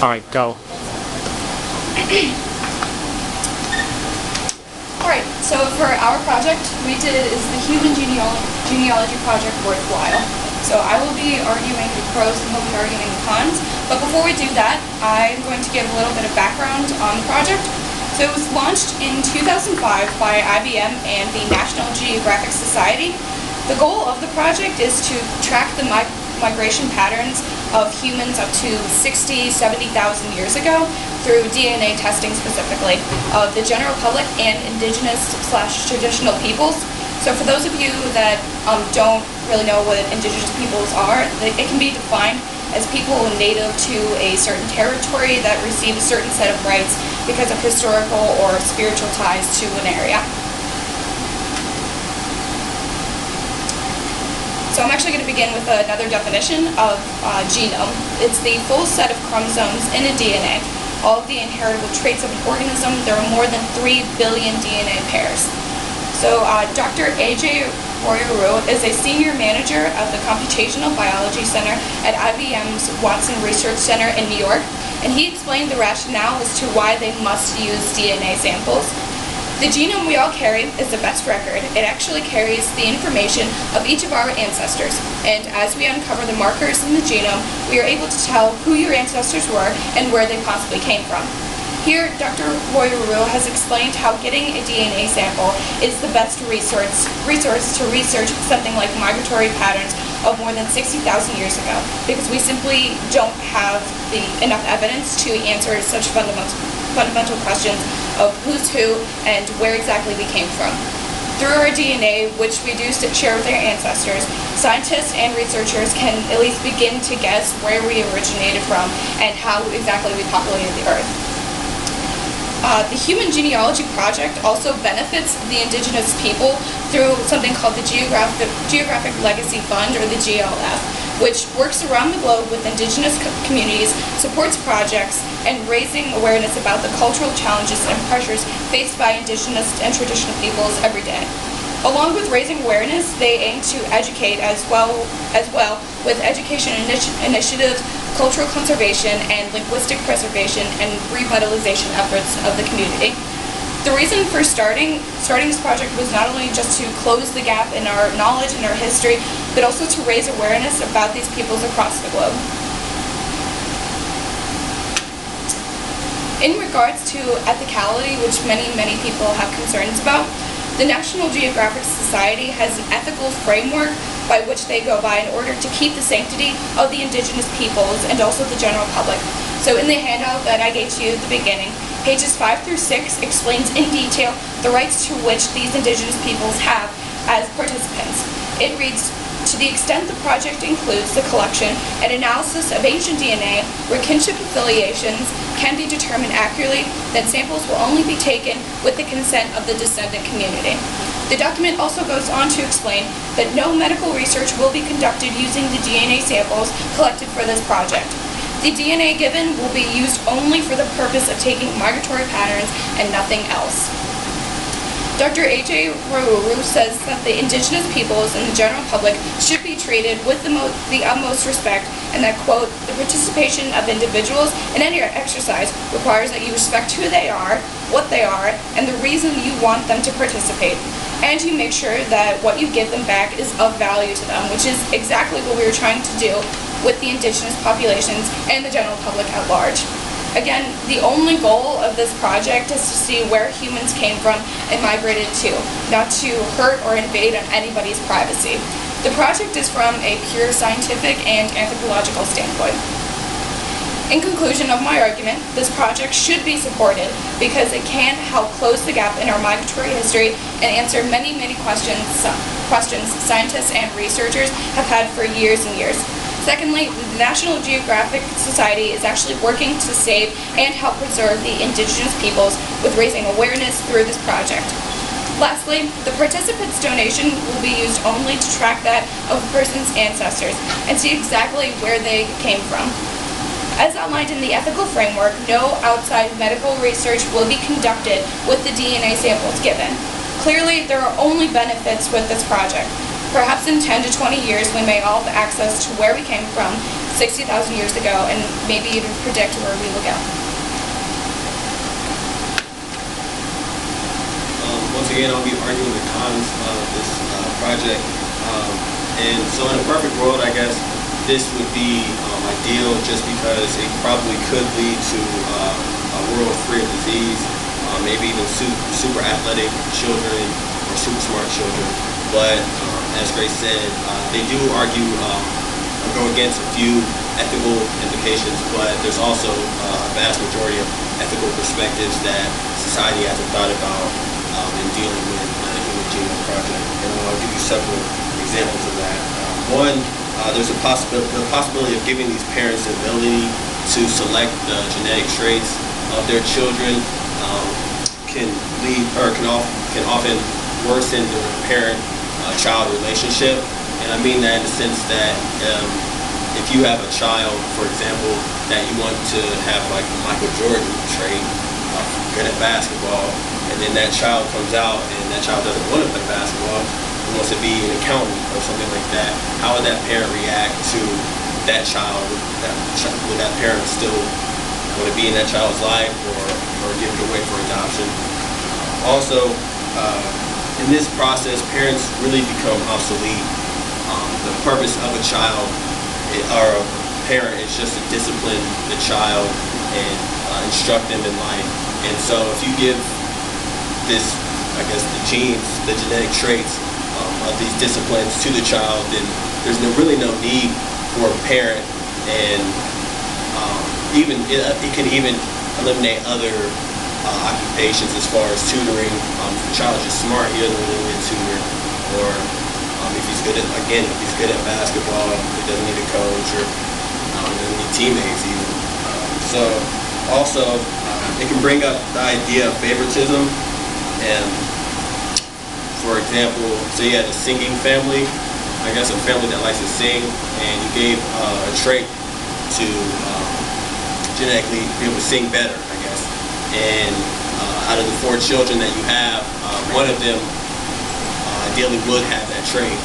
Alright, go. Alright, so for our project, we did is the Human Genealogy Project Worthwhile. So I will be arguing the pros and he'll be arguing the cons. But before we do that, I'm going to give a little bit of background on the project. So it was launched in 2005 by IBM and the National Geographic Society. The goal of the project is to track the migration patterns of humans up to 60,000, 70,000 years ago through DNA testing specifically of the general public and indigenous/traditional peoples. So for those of you that don't really know what indigenous peoples are, it can be defined as people native to a certain territory that receive a certain set of rights because of historical or spiritual ties to an area. So I'm actually going to begin with another definition of genome. It's the full set of chromosomes in a DNA. All of the inheritable traits of an organism. There are more than 3 billion DNA pairs. So Dr. A.J. Royeroux is a senior manager of the Computational Biology Center at IBM's Watson Research Center in New York, and he explained the rationale as to why they must use DNA samples. The genome we all carry is the best record. It actually carries the information of each of our ancestors, and as we uncover the markers in the genome, we are able to tell who your ancestors were and where they possibly came from. Here, Dr. Royeroux has explained how getting a DNA sample is the best resource to research something like migratory patterns of more than 60,000 years ago, because we simply don't have enough evidence to answer such fundamental questions of who's who and where exactly we came from. Through our DNA, which we do share with our ancestors, scientists and researchers can at least begin to guess where we originated from and how exactly we populated the Earth. The Human Genealogy Project also benefits the indigenous people through something called the Geographic Legacy Fund, or the GLF, which works around the globe with indigenous communities, supports projects, and raising awareness about the cultural challenges and pressures faced by indigenous and traditional peoples every day. Along with raising awareness, they aim to educate as well with education initiatives, cultural conservation, and linguistic preservation and revitalization efforts of the community. The reason for starting this project was not only just to close the gap in our knowledge and our history, but also to raise awareness about these peoples across the globe. In regards to ethicality, which many people have concerns about, the National Geographic Society has an ethical framework by which they go by in order to keep the sanctity of the indigenous peoples and also the general public. So in the handout that I gave to you at the beginning, pages 5 through 6 explains in detail the rights to which these indigenous peoples have as participants. It reads, to the extent the project includes the collection and analysis of ancient DNA where kinship affiliations can be determined accurately, then samples will only be taken with the consent of the descendant community. The document also goes on to explain that no medical research will be conducted using the DNA samples collected for this project. The DNA given will be used only for the purpose of taking migratory patterns and nothing else. Dr. A.J. Royeroux says that the indigenous peoples and the general public should be treated with the utmost respect, and that, quote, the participation of individuals in any exercise requires that you respect who they are, what they are, and the reason you want them to participate. And you make sure that what you give them back is of value to them, which is exactly what we were trying to do with the indigenous populations and the general public at large. Again, the only goal of this project is to see where humans came from and migrated to, not to hurt or invade on anybody's privacy. The project is from a pure scientific and anthropological standpoint. In conclusion of my argument, this project should be supported because it can help close the gap in our migratory history and answer many questions scientists and researchers have had for years and years. Secondly, the National Geographic Society is actually working to save and help preserve the indigenous peoples with raising awareness through this project. Lastly, the participants' donation will be used only to track that of a person's ancestors and see exactly where they came from. As outlined in the ethical framework, no outside medical research will be conducted with the DNA samples given. Clearly, there are only benefits with this project. Perhaps in 10 to 20 years we may all have access to where we came from, 60,000 years ago, and maybe even predict where we will go. Once again, I'll be arguing the cons of this project. And so in a perfect world, I guess, this would be ideal just because it probably could lead to a world free of disease, maybe even super athletic children or super smart children. But as Grace said, they do argue or go against a few ethical implications, but there's also a vast majority of ethical perspectives that society hasn't thought about in dealing with the Human Genome Project. And I'll give you several examples of that. One, there's the possibility of giving these parents the ability to select the genetic traits of their children can lead or can often worsen the parent-child relationship. And I mean that in the sense that if you have a child, for example, that you want to have like the Michael Jordan trait, good at basketball, and then that child comes out and that child doesn't want to play basketball, he wants to be an accountant or something like that, how would that parent react to that child? Would that parent still want to be in that child's life or give it away for adoption? Also, in this process, parents really become obsolete. The purpose of a child or a parent is just to discipline the child and instruct them in life. And so if you give this, I guess, the genes, the genetic traits of these disciplines to the child, then there's really no need for a parent, and even it can even eliminate other occupations as far as tutoring. If the child is just smart, he doesn't really need a tutor, or if he's good at basketball, he doesn't need a coach, or he doesn't need teammates even. So also, it can bring up the idea of favoritism. And for example, say you had a singing family, I guess a family that likes to sing, and you gave a trait to genetically be able to sing better, I guess. And out of the 4 children that you have, one of them ideally would have that trait.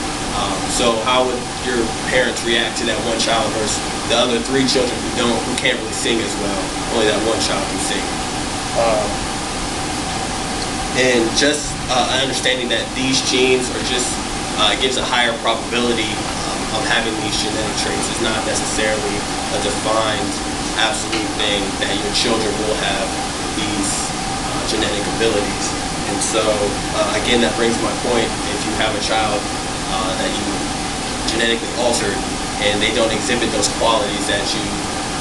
So how would your parents react to that one child versus the other 3 children who can't really sing as well? Only that one child can sing. And just understanding that these genes are just gives a higher probability of having these genetic traits. Is not necessarily a defined absolute thing that your children will have these genetic abilities. And so again, that brings my point. If you have a child that you genetically altered and they don't exhibit those qualities that you,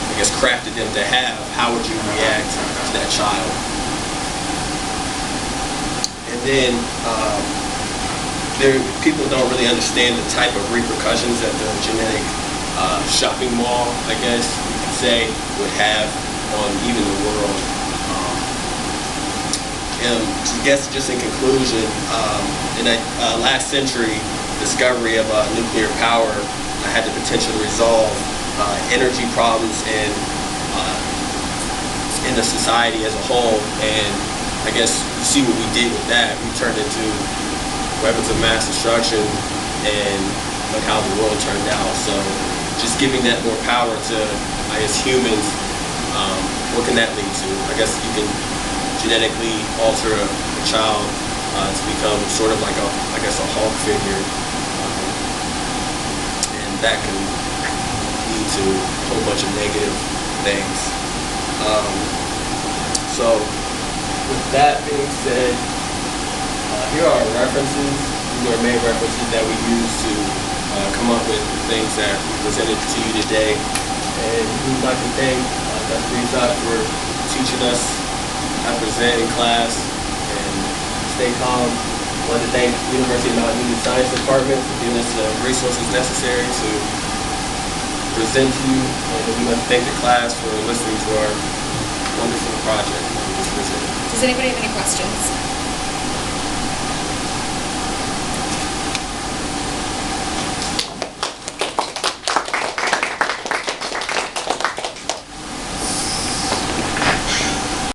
I guess, crafted them to have, how would you react to that child? And then people don't really understand the type of repercussions that the genetic shopping mall, I guess you could say, would have on even the world. And I guess just in conclusion, in that last century discovery of nuclear power had the potential to resolve energy problems in the society as a whole. And I guess you see what we did with that. We turned into weapons of mass destruction, and look how the world turned out. So just giving that more power to, I guess, humans, what can that lead to? I guess you can genetically alter a child to become sort of like a Hulk figure, and that can lead to a whole bunch of negative things. So with that being said, here are our references. These are main references that we use to come up with the things that we presented to you today. And we'd like to thank Dr. Rizak for teaching us how to present in class and stay calm. I want to thank the University of Mount Union Science Department for giving us the resources necessary to present to you. And we want to thank the class for listening to our wonderful project that we just presented. Does anybody have any questions?